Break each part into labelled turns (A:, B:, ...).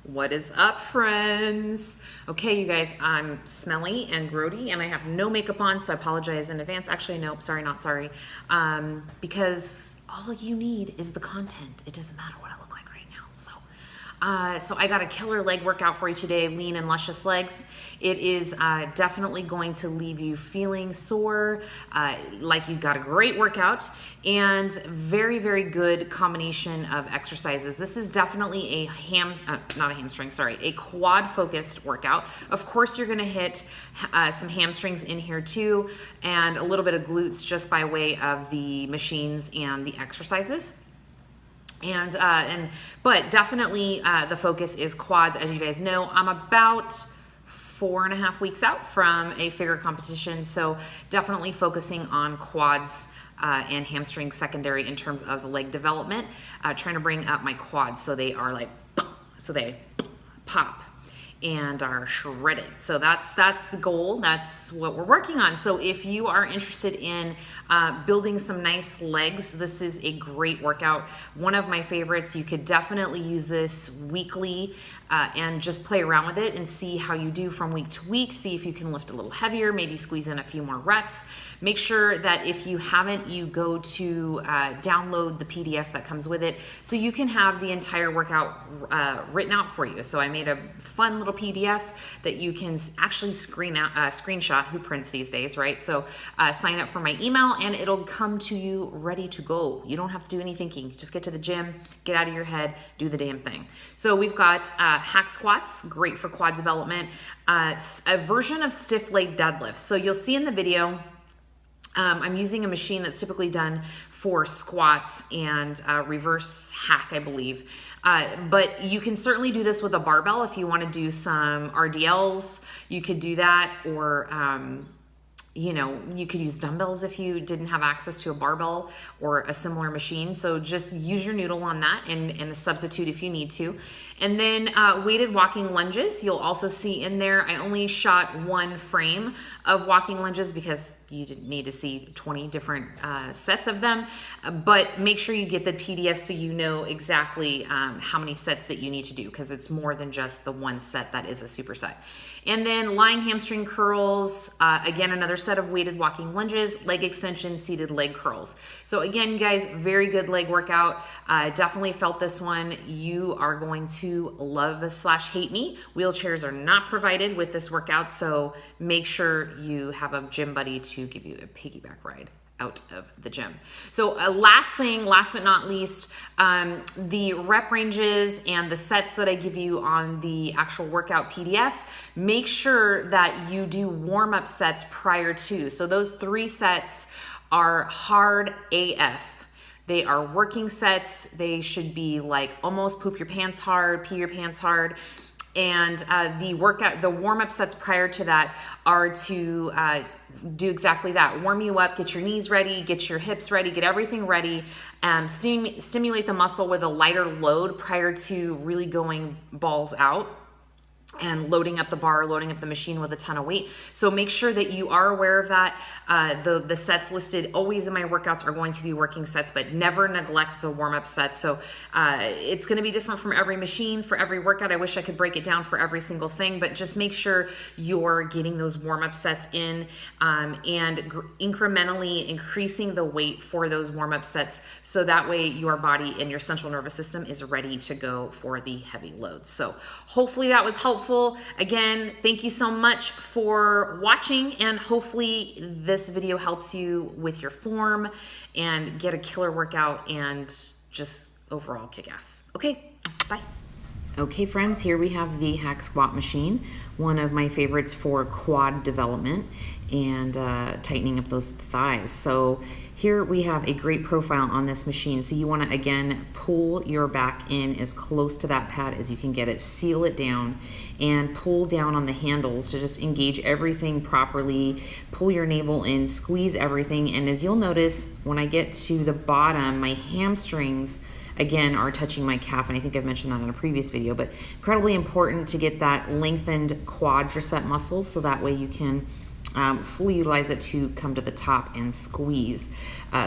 A: What is up, friends? Okay, you guys, I'm smelly and grody and I have no makeup on, so I apologize in advance. Actually, nope, sorry, not sorry. Because all you need is the content. It doesn't matter what I look like right now. So I got a killer leg workout for you today, lean and luscious legs. It is definitely going to leave you feeling sore, like you got a great workout, and very, very good combination of exercises. This is definitely a quad focused workout. Of course, you're gonna hit some hamstrings in here too, and a little bit of glutes just by way of the machines and the exercises. But definitely the focus is quads. As you guys know, I'm about 4.5 weeks out from a figure competition, so definitely focusing on quads and hamstrings secondary in terms of leg development, trying to bring up my quads so they are like, so they pop and are shredded. So that's the goal. That's what we're working on. So if you are interested in building some nice legs, this is a great workout. One of my favorites. You could definitely use this weekly and just play around with it and see how you do from week to week. See if you can lift a little heavier, maybe squeeze in a few more reps. Make sure that if you haven't, you go to download the PDF that comes with it so you can have the entire workout written out for you. So I made a fun little PDF that you can actually screenshot. Who prints these days, right? So sign up for my email and it'll come to you ready to go. You don't have to do any thinking. Just get to the gym, get out of your head, do the damn thing. So we've got hack squats, great for quad development, a version of stiff leg deadlifts. So you'll see in the video, I'm using a machine that's typically done for squats and reverse hack, I believe. But you can certainly do this with a barbell if you want to do some RDLs. You could do that, or you know, you could use dumbbells if you didn't have access to a barbell or a similar machine. So just use your noodle on that and a substitute if you need to. And then weighted walking lunges, you'll also see in there. I only shot one frame of walking lunges because you didn't need to see 20 different sets of them. But make sure you get the PDF so you know exactly how many sets that you need to do, because it's more than just the one set that is a superset. And then lying hamstring curls, again, another set of weighted walking lunges, leg extension, seated leg curls. So again, guys, very good leg workout. Definitely felt this one. You are going to love/hate me. Wheelchairs are not provided with this workout, so make sure you have a gym buddy to give you a piggyback ride out of the gym. So last but not least, the rep ranges and the sets that I give you on the actual workout PDF, make sure that you do warm-up sets prior to. So those 3 sets are hard AF. They are working sets. They should be like almost poop your pants hard, pee your pants hard. And the warm-up sets prior to that are to do exactly that. Warm you up, get your knees ready, get your hips ready, get everything ready. Stimulate the muscle with a lighter load prior to really going balls out and loading up the bar, loading up the machine with a ton of weight. So make sure that you are aware of that. The sets listed always in my workouts are going to be working sets, but never neglect the warm-up sets. So it's gonna be different from every machine, for every workout. I wish I could break it down for every single thing, but just make sure you're getting those warm-up sets in and incrementally increasing the weight for those warm-up sets, so that way your body and your central nervous system is ready to go for the heavy loads. So hopefully that was helpful. Again, thank you so much for watching, and hopefully this video helps you with your form and get a killer workout and just overall kick ass. Okay, bye. Okay, friends, here we have the hack squat machine, one of my favorites for quad development and tightening up those thighs. So here we have a great profile on this machine. So you want to, again, pull your back in as close to that pad as you can get it, seal it down, and pull down on the handles to just engage everything properly. Pull your navel in, squeeze everything, and as you'll notice, when I get to the bottom, my hamstrings again are touching my calf, and I think I've mentioned that in a previous video, but incredibly important to get that lengthened quadricep muscle so that way you can fully utilize it to come to the top and squeeze.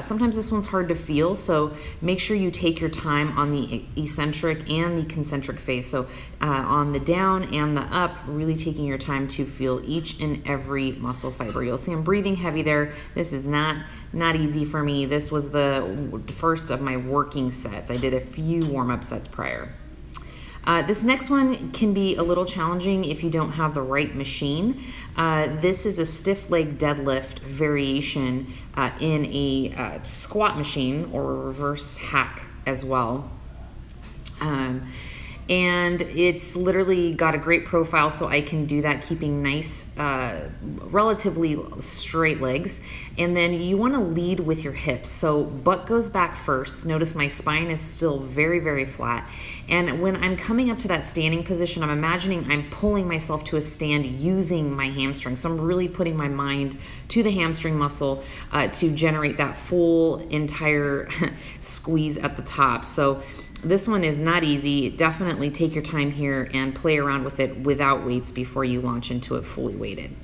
A: Sometimes this one's hard to feel, so make sure you take your time on the eccentric and the concentric phase. So on the down and the up, really taking your time to feel each and every muscle fiber. You'll see I'm breathing heavy there. This is not easy for me. This was the first of my working sets. I did a few warm-up sets prior. This next one can be a little challenging if you don't have the right machine. This is a stiff leg deadlift variation in a squat machine or a reverse hack as well. And it's literally got a great profile, so I can do that keeping nice, relatively straight legs. And then you want to lead with your hips. So butt goes back first. Notice my spine is still very, very flat. And when I'm coming up to that standing position, I'm imagining I'm pulling myself to a stand using my hamstring. So I'm really putting my mind to the hamstring muscle to generate that full entire squeeze at the top. So this one is not easy. Definitely take your time here and play around with it without weights before you launch into it fully weighted.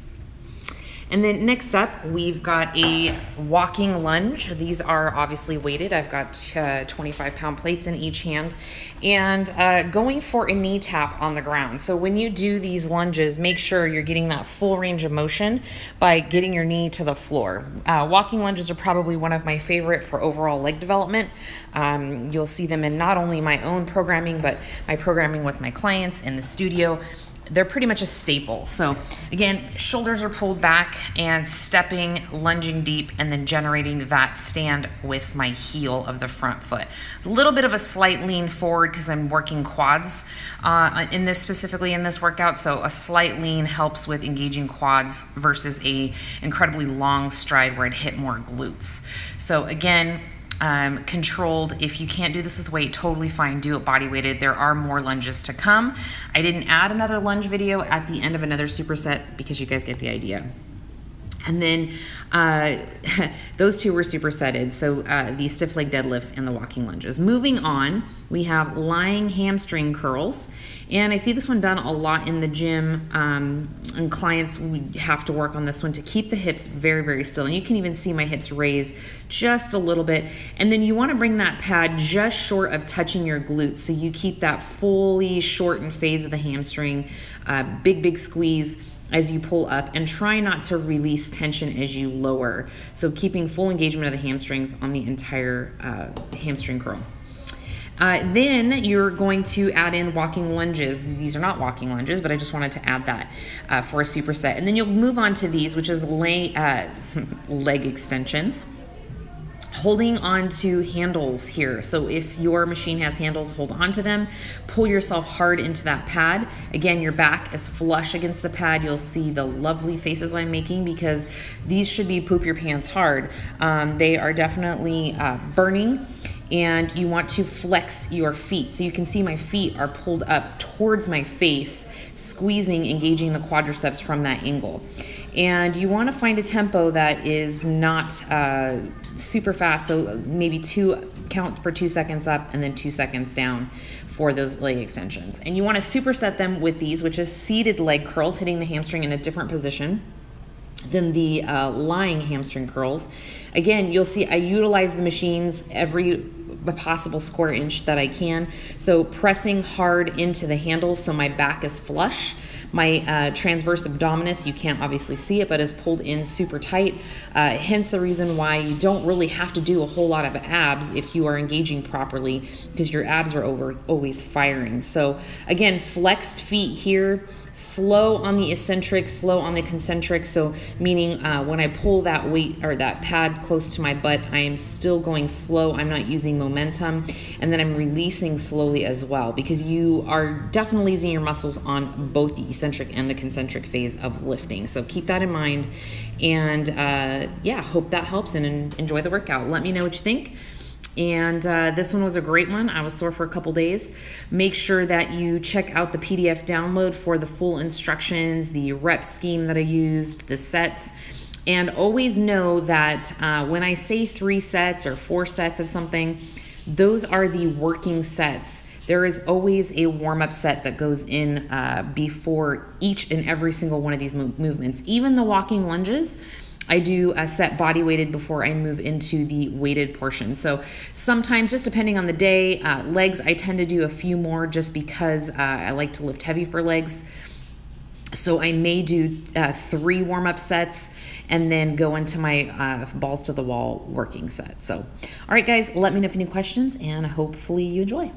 A: And then next up, we've got a walking lunge. These are obviously weighted. I've got 25-pound plates in each hand, and going for a knee tap on the ground. So when you do these lunges, make sure you're getting that full range of motion by getting your knee to the floor. Walking lunges are probably one of my favorite for overall leg development. You'll see them in not only my own programming, but my programming with my clients in the studio. They're pretty much a staple. So again, shoulders are pulled back and stepping, lunging deep, and then generating that stand with my heel of the front foot. A little bit of a slight lean forward because I'm working quads specifically in this workout. So a slight lean helps with engaging quads versus a incredibly long stride where I'd hit more glutes. So again, controlled. If you can't do this with weight, totally fine. Do it body weighted. There are more lunges to come. I didn't add another lunge video at the end of another superset because you guys get the idea. And then those two were supersetted. So the stiff leg deadlifts and the walking lunges. Moving on, we have lying hamstring curls. And I see this one done a lot in the gym. And clients, we have to work on this one to keep the hips very, very still. And you can even see my hips raise just a little bit. And then you want to bring that pad just short of touching your glutes. So you keep that fully shortened phase of the hamstring. Big squeeze as you pull up, and try not to release tension as you lower. So keeping full engagement of the hamstrings on the entire hamstring curl. Then you're going to add in walking lunges. These are not walking lunges, but I just wanted to add that for a superset. And then you'll move on to these, which is leg extensions. Holding on to handles here. So if your machine has handles, hold on to them. Pull yourself hard into that pad. Again, your back is flush against the pad. You'll see the lovely faces I'm making because these should be poop your pants hard. They are definitely burning, and you want to flex your feet. So you can see my feet are pulled up towards my face, squeezing, engaging the quadriceps from that angle. And you want to find a tempo that is not super fast. So maybe count for 2 seconds up and then 2 seconds down for those leg extensions. And you want to superset them with these, which is seated leg curls, hitting the hamstring in a different position than the lying hamstring curls. Again, you'll see I utilize the machines every possible square inch that I can. So pressing hard into the handles so my back is flush. My transverse abdominis, you can't obviously see it, but is pulled in super tight. Hence the reason why you don't really have to do a whole lot of abs if you are engaging properly, because your abs are always firing. So again, flexed feet here, slow on the eccentric, slow on the concentric. So meaning when I pull that weight or that pad close to my butt, I am still going slow. I'm not using momentum. And then I'm releasing slowly as well, because you are definitely using your muscles on both the eccentric and the concentric phase of lifting. So keep that in mind. And hope that helps, and enjoy the workout. Let me know what you think. And this one was a great one. I was sore for a couple days. Make sure that you check out the PDF download for the full instructions, the rep scheme that I used, the sets. And always know that when I say 3 sets or 4 sets of something, those are the working sets. there is always a warm-up set that goes in before each and every single one of these movements. Even the walking lunges, I do a set body weighted before I move into the weighted portion. So sometimes, just depending on the day, legs, I tend to do a few more just because I like to lift heavy for legs. So I may do 3 warm-up sets and then go into my balls to the wall working set. So, all right, guys, let me know if you have any questions, and hopefully you enjoy.